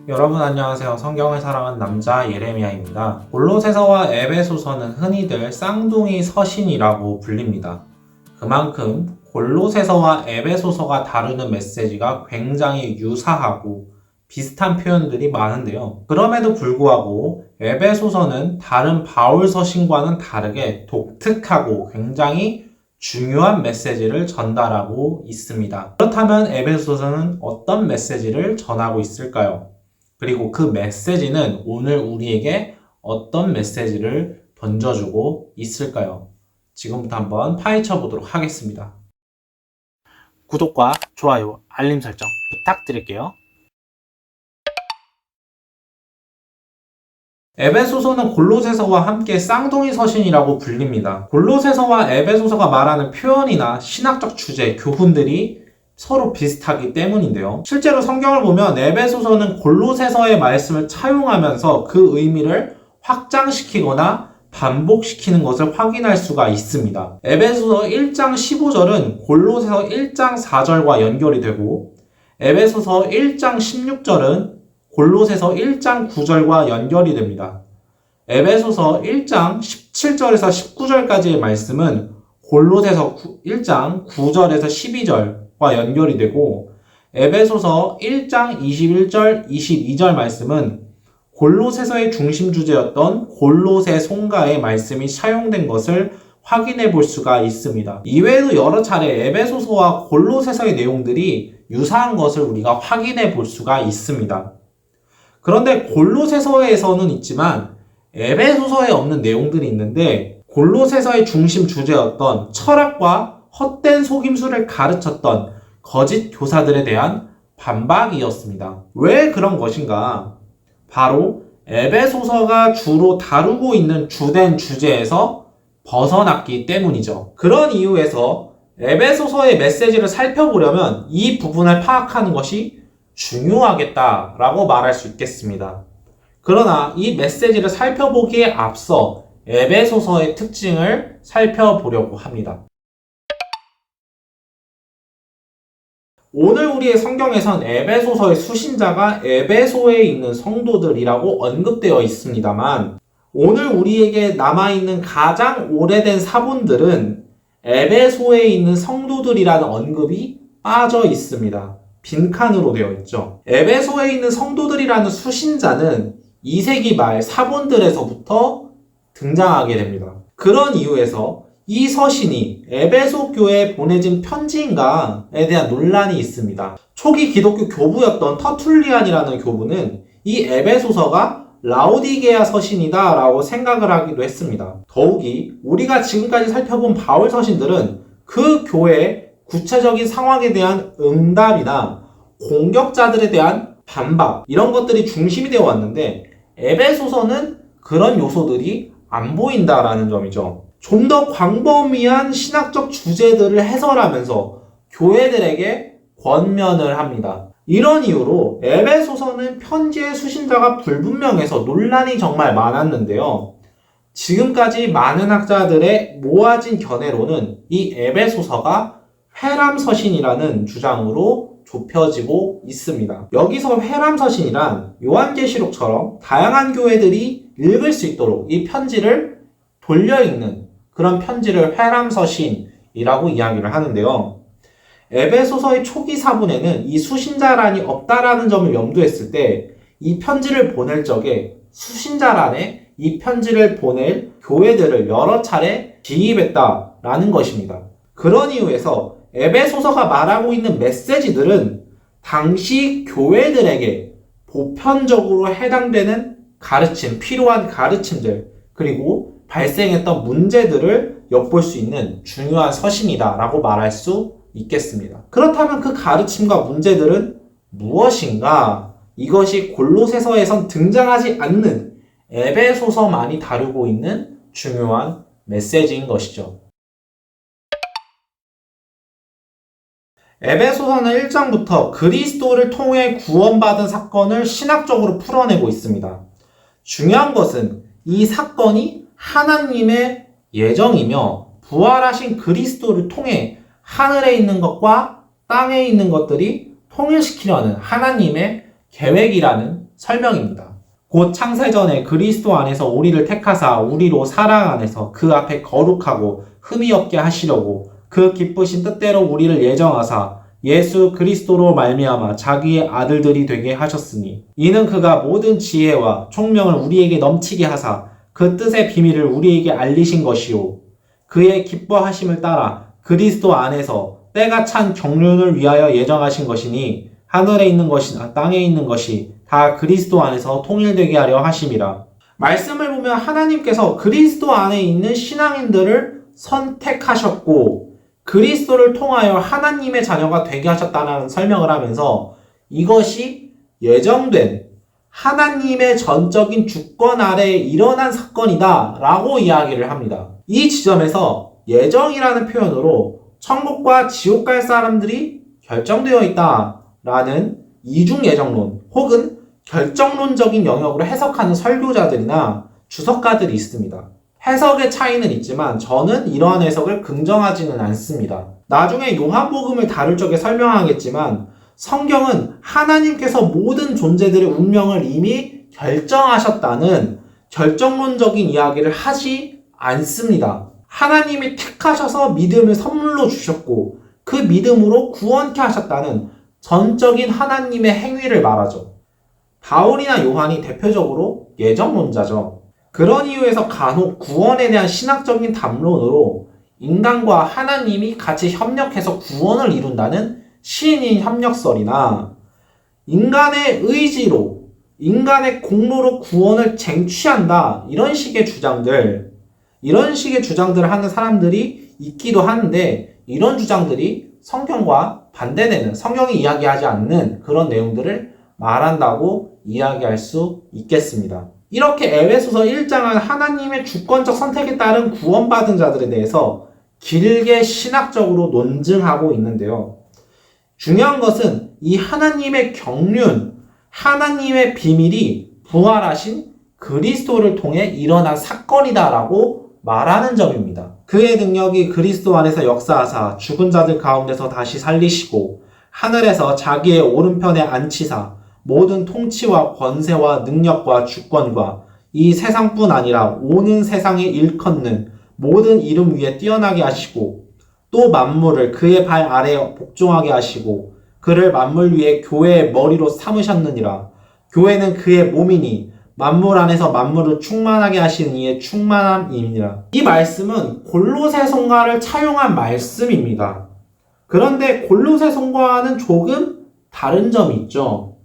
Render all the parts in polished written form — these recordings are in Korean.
여러분 안녕하세요. 성경을 사랑하는 남자 예레미야입니다. 골로새서와 에베소서는 흔히들 쌍둥이 서신이라고 불립니다. 그만큼 골로새서와 에베소서가 다루는 메시지가 굉장히 유사하고 비슷한 표현들이 많은데요. 그럼에도 불구하고 에베소서는 다른 바울 서신과는 다르게 독특하고 굉장히 중요한 메시지를 전달하고 있습니다. 그렇다면 에베소서는 어떤 메시지를 전하고 있을까요? 그리고 그 메시지는 오늘 우리에게 어떤 메시지를 던져주고 있을까요? 지금부터 한번 파헤쳐 보도록 하겠습니다. 구독과 좋아요, 알림 설정 부탁드릴게요. 에베소서는 골로새서와 함께 쌍둥이 서신이라고 불립니다. 골로새서와 에베소서가 말하는 표현이나 신학적 주제, 교훈들이 서로 비슷하기 때문인데요. 실제로 성경을 보면 에베소서는 골로새서의 말씀을 차용하면서 그 의미를 확장시키거나 반복시키는 것을 확인할 수가 있습니다. 에베소서 1장 15절은 골로새서 1장 4절과 연결이 되고 에베소서 1장 16절은 골로새서 1장 9절과 연결이 됩니다. 에베소서 1장 17절에서 19절까지의 말씀은 골로새서 1장 9절에서 12절과 연결이 되고 에베소서 1장 21절, 22절 말씀은 골로새서의 중심 주제였던 골로새 송가의 말씀이 사용된 것을 확인해 볼 수가 있습니다. 이외에도 여러 차례 에베소서와 골로새서의 내용들이 유사한 것을 우리가 확인해 볼 수가 있습니다. 그런데 골로새서에서는 있지만 에베소서에 없는 내용들이 있는데 골로새서의 중심 주제였던 철학과 헛된 속임수를 가르쳤던 거짓 교사들에 대한 반박이었습니다. 왜 그런 것인가? 바로 에베소서가 주로 다루고 있는 주된 주제에서 벗어났기 때문이죠. 그런 이유에서 에베소서의 메시지를 살펴보려면 이 부분을 파악하는 것이 중요하겠다라고 말할 수 있겠습니다. 그러나 이 메시지를 살펴보기에 앞서 에베소서의 특징을 살펴보려고 합니다. 오늘 우리의 성경에선 에베소서의 수신자가 에베소에 있는 성도들이라고 언급되어 있습니다만 오늘 우리에게 남아있는 가장 오래된 사본들은 에베소에 있는 성도들이라는 언급이 빠져 있습니다. 빈칸으로 되어 있죠. 에베소에 있는 성도들이라는 수신자는 2세기 말 사본들에서부터 등장하게 됩니다. 그런 이유에서 이 서신이 에베소 교회에 보내진 편지인가에 대한 논란이 있습니다. 초기 기독교 교부였던 터툴리안이라는 교부는 이 에베소서가 라오디게아 서신이다 라고 생각을 하기도 했습니다. 더욱이 우리가 지금까지 살펴본 바울 서신들은 그 교회의 구체적인 상황에 대한 응답이나 공격자들에 대한 반박 이런 것들이 중심이 되어 왔는데 에베소서는 그런 요소들이 안 보인다라는 점이죠. 좀 더 광범위한 신학적 주제들을 해설하면서 교회들에게 권면을 합니다. 이런 이유로 에베소서는 편지의 수신자가 불분명해서 논란이 정말 많았는데요. 지금까지 많은 학자들의 모아진 견해로는 이 에베소서가 회람서신이라는 주장으로 좁혀지고 있습니다. 여기서 회람서신이란 요한계시록처럼 다양한 교회들이 읽을 수 있도록 이 편지를 돌려 읽는 그런 편지를 회람서신이라고 이야기를 하는데요. 에베소서의 초기 사본에는 이 수신자란이 없다라는 점을 염두했을 때 이 편지를 보낼 적에 수신자란에 이 편지를 보낼 교회들을 여러 차례 기입했다라는 것입니다. 그런 이유에서 에베소서가 말하고 있는 메시지들은 당시 교회들에게 보편적으로 해당되는 가르침, 필요한 가르침들, 그리고 발생했던 문제들을 엿볼 수 있는 중요한 서신이다라고 말할 수 있겠습니다. 그렇다면 그 가르침과 문제들은 무엇인가? 이것이 골로새서에선 등장하지 않는 에베소서만이 다루고 있는 중요한 메시지인 것이죠. 에베소서는 1장부터 그리스도를 통해 구원받은 사건을 신학적으로 풀어내고 있습니다. 중요한 것은 이 사건이 하나님의 예정이며 부활하신 그리스도를 통해 하늘에 있는 것과 땅에 있는 것들이 통일시키려는 하나님의 계획이라는 설명입니다. 곧 창세전에 그리스도 안에서 우리를 택하사 우리로 사랑 안에서 그 앞에 거룩하고 흠이 없게 하시려고 그 기쁘신 뜻대로 우리를 예정하사 예수 그리스도로 말미암아 자기의 아들들이 되게 하셨으니 이는 그가 모든 지혜와 총명을 우리에게 넘치게 하사 그 뜻의 비밀을 우리에게 알리신 것이요 그의 기뻐하심을 따라 그리스도 안에서 때가 찬 경륜을 위하여 예정하신 것이니 하늘에 있는 것이나 땅에 있는 것이 다 그리스도 안에서 통일되게 하려 하심이라. 말씀을 보면 하나님께서 그리스도 안에 있는 신앙인들을 선택하셨고 그리스도를 통하여 하나님의 자녀가 되게 하셨다는 설명을 하면서 이것이 예정된 하나님의 전적인 주권 아래에 일어난 사건이다 라고 이야기를 합니다. 이 지점에서 예정이라는 표현으로 천국과 지옥 갈 사람들이 결정되어 있다 라는 이중 예정론 혹은 결정론적인 영역으로 해석하는 설교자들이나 주석가들이 있습니다. 해석의 차이는 있지만 저는 이러한 해석을 긍정하지는 않습니다. 나중에 요한복음을 다룰 적에 설명하겠지만 성경은 하나님께서 모든 존재들의 운명을 이미 결정하셨다는 결정론적인 이야기를 하지 않습니다. 하나님이 택하셔서 믿음을 선물로 주셨고 그 믿음으로 구원케 하셨다는 전적인 하나님의 행위를 말하죠. 바울이나 요한이 대표적으로 예정론자죠. 그런 이유에서 간혹 구원에 대한 신학적인 담론으로 인간과 하나님이 같이 협력해서 구원을 이룬다는 신인 협력설이나 인간의 의지로, 인간의 공로로 구원을 쟁취한다 이런 식의 주장들을 하는 사람들이 있기도 하는데 이런 주장들이 성경과 반대되는, 성경이 이야기하지 않는 그런 내용들을 말한다고 이야기할 수 있겠습니다. 이렇게 에베소서 1장은 하나님의 주권적 선택에 따른 구원받은 자들에 대해서 길게 신학적으로 논증하고 있는데요. 중요한 것은 이 하나님의 경륜, 하나님의 비밀이 부활하신 그리스도를 통해 일어난 사건이다라고 말하는 점입니다. 그의 능력이 그리스도 안에서 역사하사 죽은 자들 가운데서 다시 살리시고 하늘에서 자기의 오른편에 앉히사 모든 통치와 권세와 능력과 주권과 이 세상뿐 아니라 오는 세상에 일컫는 모든 이름 위에 뛰어나게 하시고 또 만물을 그의 발 아래에 복종하게 하시고 그를 만물 위에 교회의 머리로 삼으셨느니라. 교회는 그의 몸이니 만물 안에서 만물을 충만하게 하시는 이의 충만함이니라. 이 말씀은 골로새 성가를 차용한 말씀입니다. 그런데 골로새 성가와는 조금 다른 점이 있죠.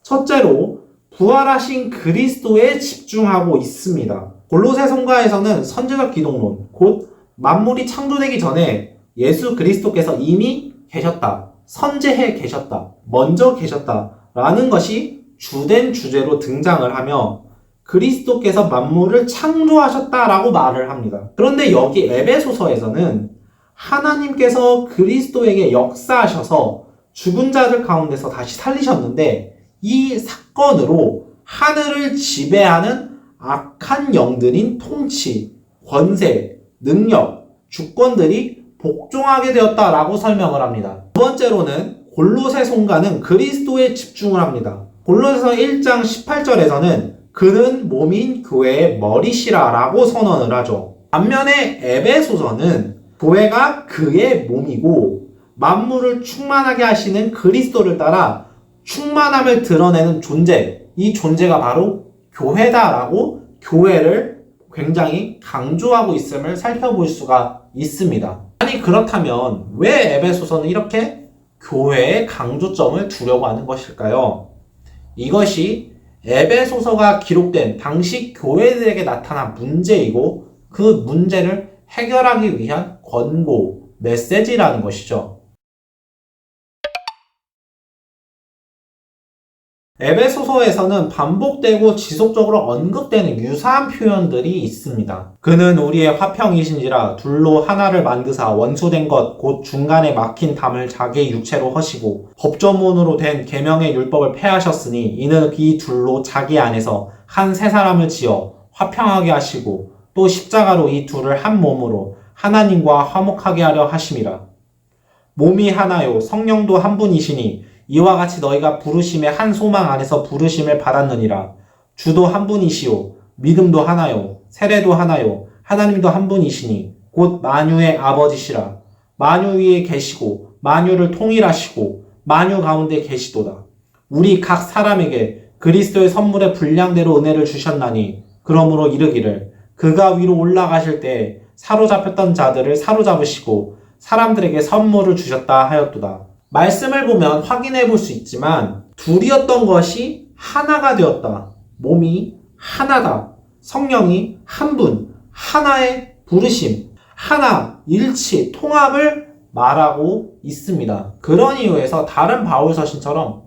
첫째로 부활하신 그리스도에 집중하고 있습니다. 골로새 성가에서는 선지적 기독론, 곧 만물이 창조되기 전에 예수 그리스도께서 이미 계셨다, 선재해 계셨다, 먼저 계셨다 라는 것이 주된 주제로 등장을 하며 그리스도께서 만물을 창조하셨다라고 말을 합니다. 그런데 여기 에베소서에서는 하나님께서 그리스도에게 역사하셔서 죽은 자들 가운데서 다시 살리셨는데 이 사건으로 하늘을 지배하는 악한 영들인 통치, 권세, 능력, 주권들이 복종하게 되었다라고 설명을 합니다. 두 번째로는 골로새 성가는 그리스도에 집중을 합니다. 골로새서 1장 18절에서는 그는 몸인 교회의 머리시라 라고 선언을 하죠. 반면에 에베소서는 교회가 그의 몸이고 만물을 충만하게 하시는 그리스도를 따라 충만함을 드러내는 존재, 이 존재가 바로 교회다라고 교회를 굉장히 강조하고 있음을 살펴볼 수가 있습니다. 아니 그렇다면 왜 에베소서는 이렇게 교회의 강조점을 두려고 하는 것일까요? 이것이 에베소서가 기록된 당시 교회들에게 나타난 문제이고 그 문제를 해결하기 위한 권고, 메시지라는 것이죠. 에베소서에서는 반복되고 지속적으로 언급되는 유사한 표현들이 있습니다. 그는 우리의 화평이신지라 둘로 하나를 만드사 원수된 것 곧 중간에 막힌 담을 자기의 육체로 허시고 법조문으로 된 계명의 율법을 폐하셨으니 이는 이 둘로 자기 안에서 한 새 사람을 지어 화평하게 하시고 또 십자가로 이 둘을 한 몸으로 하나님과 화목하게 하려 하심이라. 몸이 하나요 성령도 한 분이시니 이와 같이 너희가 부르심의 한 소망 안에서 부르심을 받았느니라. 주도 한 분이시요 믿음도 하나요 세례도 하나요 하나님도 한 분이시니 곧 만유의 아버지시라. 만유 위에 계시고 만유를 통일하시고 만유 가운데 계시도다. 우리 각 사람에게 그리스도의 선물의 분량대로 은혜를 주셨나니 그러므로 이르기를 그가 위로 올라가실 때 사로잡혔던 자들을 사로잡으시고 사람들에게 선물을 주셨다 하였도다. 말씀을 보면 확인해 볼 수 있지만 둘이었던 것이 하나가 되었다. 몸이 하나다. 성령이 한 분, 하나의 부르심, 하나, 일치, 통합을 말하고 있습니다. 그런 이유에서 다른 바울 서신처럼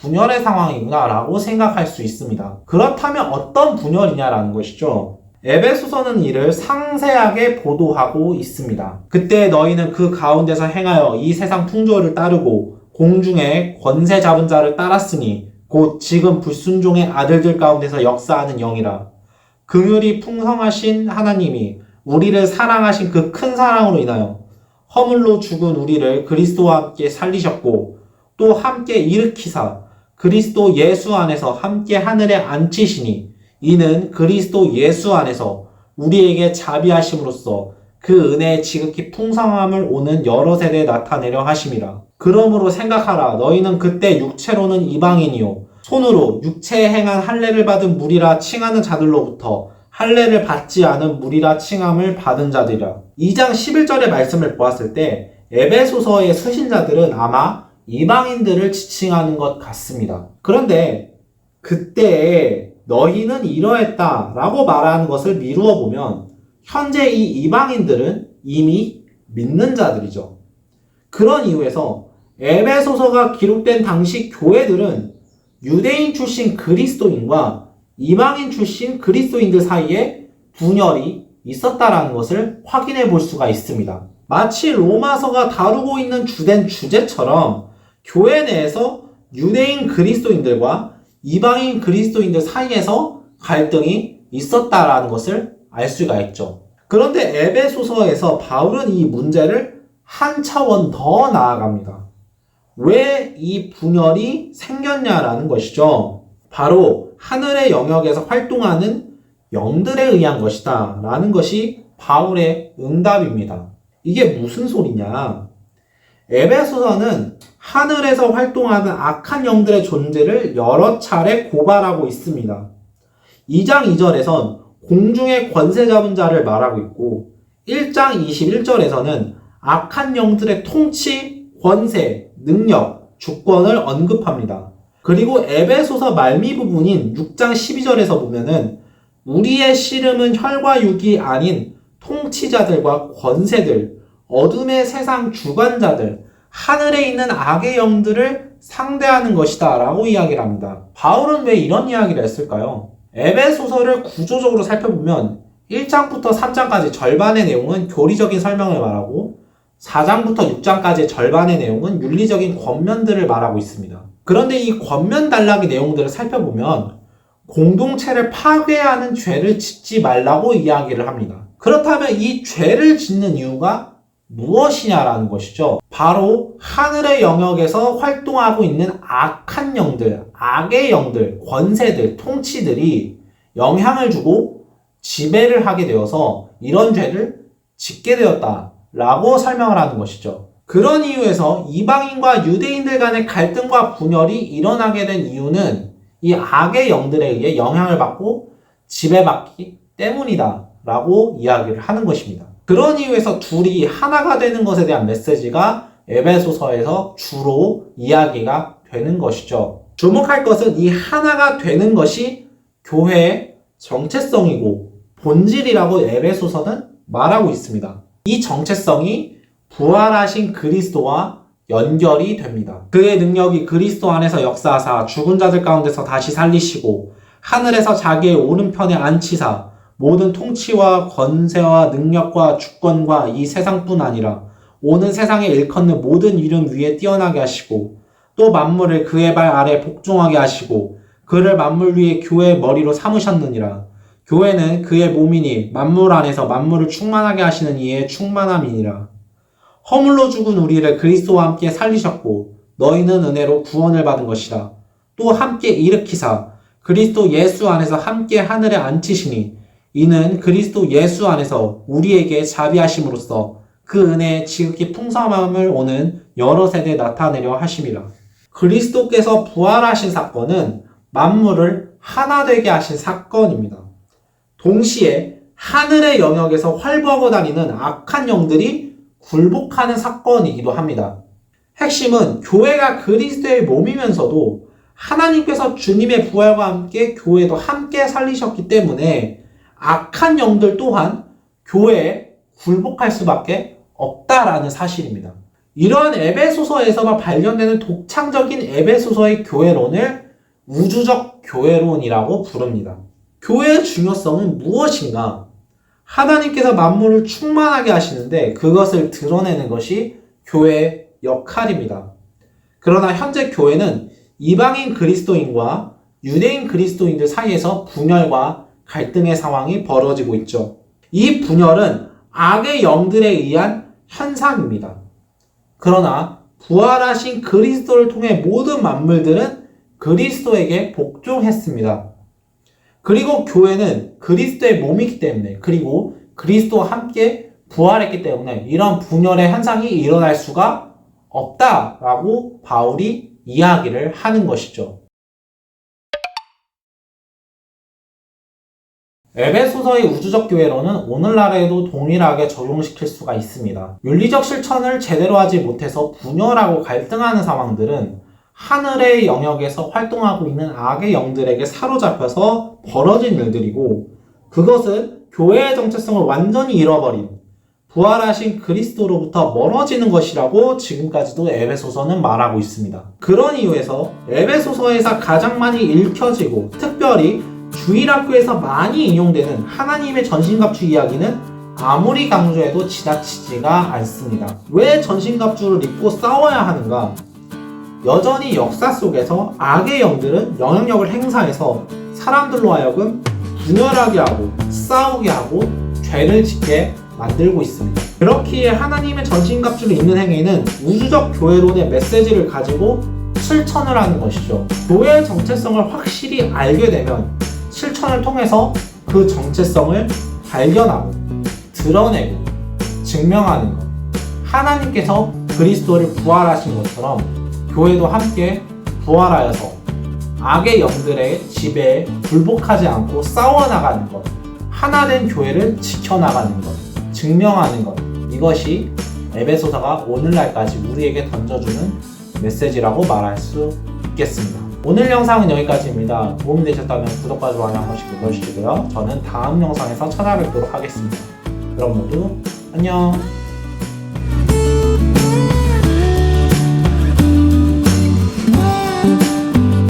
분열의 상황이구나 라고 생각할 수 있습니다. 그렇다면 어떤 분열이냐라는 것이죠. 에베소서는 이를 상세하게 보도하고 있습니다. 그때 너희는 그 가운데서 행하여 이 세상 풍조를 따르고 공중에 권세 잡은 자를 따랐으니 곧 지금 불순종의 아들들 가운데서 역사하는 영이라. 긍휼이 풍성하신 하나님이 우리를 사랑하신 그 큰 사랑으로 인하여 허물로 죽은 우리를 그리스도와 함께 살리셨고 또 함께 일으키사 그리스도 예수 안에서 함께 하늘에 앉히시니 이는 그리스도 예수 안에서 우리에게 자비하심으로써 그 은혜의 지극히 풍성함을 오는 여러 세대에 나타내려 하심이라. 그러므로 생각하라. 너희는 그때 육체로는 이방인이요 손으로 육체에 행한 할례를 받은 무리라 칭하는 자들로부터 할례를 받지 않은 무리라 칭함을 받은 자들이라. 2장 11절의 말씀을 보았을 때 에베소서의 서신자들은 아마 이방인들을 지칭하는 것 같습니다. 그런데 그때 너희는 이러했다 라고 말하는 것을 미루어 보면 현재 이 이방인들은 이미 믿는 자들이죠. 그런 이유에서 에베소서가 기록된 당시 교회들은 유대인 출신 그리스도인과 이방인 출신 그리스도인들 사이에 분열이 있었다라는 것을 확인해 볼 수가 있습니다. 마치 로마서가 다루고 있는 주된 주제처럼 교회 내에서 유대인 그리스도인들과 이방인 그리스도인들 사이에서 갈등이 있었다라는 것을 알 수가 있죠. 그런데 에베소서에서 바울은 이 문제를 한 차원 더 나아갑니다. 왜 이 분열이 생겼냐라는 것이죠. 바로 하늘의 영역에서 활동하는 영들에 의한 것이다 라는 것이 바울의 응답입니다. 이게 무슨 소리냐? 에베소서는 하늘에서 활동하는 악한 영들의 존재를 여러 차례 고발하고 있습니다. 2장 2절에선 공중의 권세 잡은 자를 말하고 있고 1장 21절에서는 악한 영들의 통치, 권세, 능력, 주권을 언급합니다. 그리고 에베소서 말미 부분인 6장 12절에서 보면은 우리의 씨름은 혈과 육이 아닌 통치자들과 권세들, 어둠의 세상 주관자들, 하늘에 있는 악의 영들을 상대하는 것이다 라고 이야기를 합니다. 바울은 왜 이런 이야기를 했을까요? 에베소서를 구조적으로 살펴보면 1장부터 3장까지 절반의 내용은 교리적인 설명을 말하고 4장부터 6장까지 절반의 내용은 윤리적인 권면들을 말하고 있습니다. 그런데 이 권면 단락의 내용들을 살펴보면 공동체를 파괴하는 죄를 짓지 말라고 이야기를 합니다. 그렇다면 이 죄를 짓는 이유가 무엇이냐라는 것이죠. 바로 하늘의 영역에서 활동하고 있는 악한 영들, 악의 영들, 권세들, 통치들이 영향을 주고 지배를 하게 되어서 이런 죄를 짓게 되었다라고 설명을 하는 것이죠. 그런 이유에서 이방인과 유대인들 간의 갈등과 분열이 일어나게 된 이유는 이 악의 영들에 의해 영향을 받고 지배받기 때문이다 라고 이야기를 하는 것입니다. 그런 이유에서 둘이 하나가 되는 것에 대한 메시지가 에베소서에서 주로 이야기가 되는 것이죠. 주목할 것은 이 하나가 되는 것이 교회의 정체성이고 본질이라고 에베소서는 말하고 있습니다. 이 정체성이 부활하신 그리스도와 연결이 됩니다. 그의 능력이 그리스도 안에서 역사하사 죽은 자들 가운데서 다시 살리시고 하늘에서 자기의 오른편에 앉히사 모든 통치와 권세와 능력과 주권과 이 세상뿐 아니라 오는 세상에 일컫는 모든 이름 위에 뛰어나게 하시고 또 만물을 그의 발 아래 복종하게 하시고 그를 만물 위에 교회의 머리로 삼으셨느니라. 교회는 그의 몸이니 만물 안에서 만물을 충만하게 하시는 이의 충만함이니라. 허물로 죽은 우리를 그리스도와 함께 살리셨고 너희는 은혜로 구원을 받은 것이라. 또 함께 일으키사 그리스도 예수 안에서 함께 하늘에 앉히시니 이는 그리스도 예수 안에서 우리에게 자비하심으로써 그 은혜의 지극히 풍성함을 오는 여러 세대에 나타내려 하심이라. 그리스도께서 부활하신 사건은 만물을 하나 되게 하신 사건입니다. 동시에 하늘의 영역에서 활보하고 다니는 악한 영들이 굴복하는 사건이기도 합니다. 핵심은 교회가 그리스도의 몸이면서도 하나님께서 주님의 부활과 함께 교회도 함께 살리셨기 때문에 악한 영들 또한 교회에 굴복할 수밖에 없다라는 사실입니다. 이러한 에베소서에서만 발견되는 독창적인 에베소서의 교회론을 우주적 교회론이라고 부릅니다. 교회의 중요성은 무엇인가? 하나님께서 만물을 충만하게 하시는데 그것을 드러내는 것이 교회의 역할입니다. 그러나 현재 교회는 이방인 그리스도인과 유대인 그리스도인들 사이에서 분열과 갈등의 상황이 벌어지고 있죠. 이 분열은 악의 영들에 의한 현상입니다. 그러나 부활하신 그리스도를 통해 모든 만물들은 그리스도에게 복종했습니다. 그리고 교회는 그리스도의 몸이기 때문에, 그리고 그리스도와 함께 부활했기 때문에 이런 분열의 현상이 일어날 수가 없다라고 바울이 이야기를 하는 것이죠. 에베소서의 우주적 교회론은 오늘날에도 동일하게 적용시킬 수가 있습니다. 윤리적 실천을 제대로 하지 못해서 분열하고 갈등하는 상황들은 하늘의 영역에서 활동하고 있는 악의 영들에게 사로잡혀서 벌어진 일들이고, 그것은 교회의 정체성을 완전히 잃어버린 부활하신 그리스도로부터 멀어지는 것이라고 지금까지도 에베소서는 말하고 있습니다. 그런 이유에서 에베소서에서 가장 많이 읽혀지고 특별히 주일학교에서 많이 인용되는 하나님의 전신갑주 이야기는 아무리 강조해도 지나치지가 않습니다. 왜 전신갑주를 입고 싸워야 하는가? 여전히 역사 속에서 악의 영들은 영향력을 행사해서 사람들로 하여금 분열하게 하고 싸우게 하고 죄를 짓게 만들고 있습니다. 그렇기에 하나님의 전신갑주를 입는 행위는 우주적 교회론의 메시지를 가지고 실천을 하는 것이죠. 교회의 정체성을 확실히 알게 되면 실천을 통해서 그 정체성을 발견하고 드러내고 증명하는 것. 하나님께서 그리스도를 부활하신 것처럼 교회도 함께 부활하여서 악의 영들의 지배에 굴복하지 않고 싸워나가는 것, 하나된 교회를 지켜나가는 것, 증명하는 것, 이것이 에베소서가 오늘날까지 우리에게 던져주는 메시지라고 말할 수 있겠습니다. 오늘 영상은 여기까지입니다. 도움이 되셨다면 구독과 좋아요 한 번씩 눌러주시고요. 저는 다음 영상에서 찾아뵙도록 하겠습니다. 그럼 모두 안녕.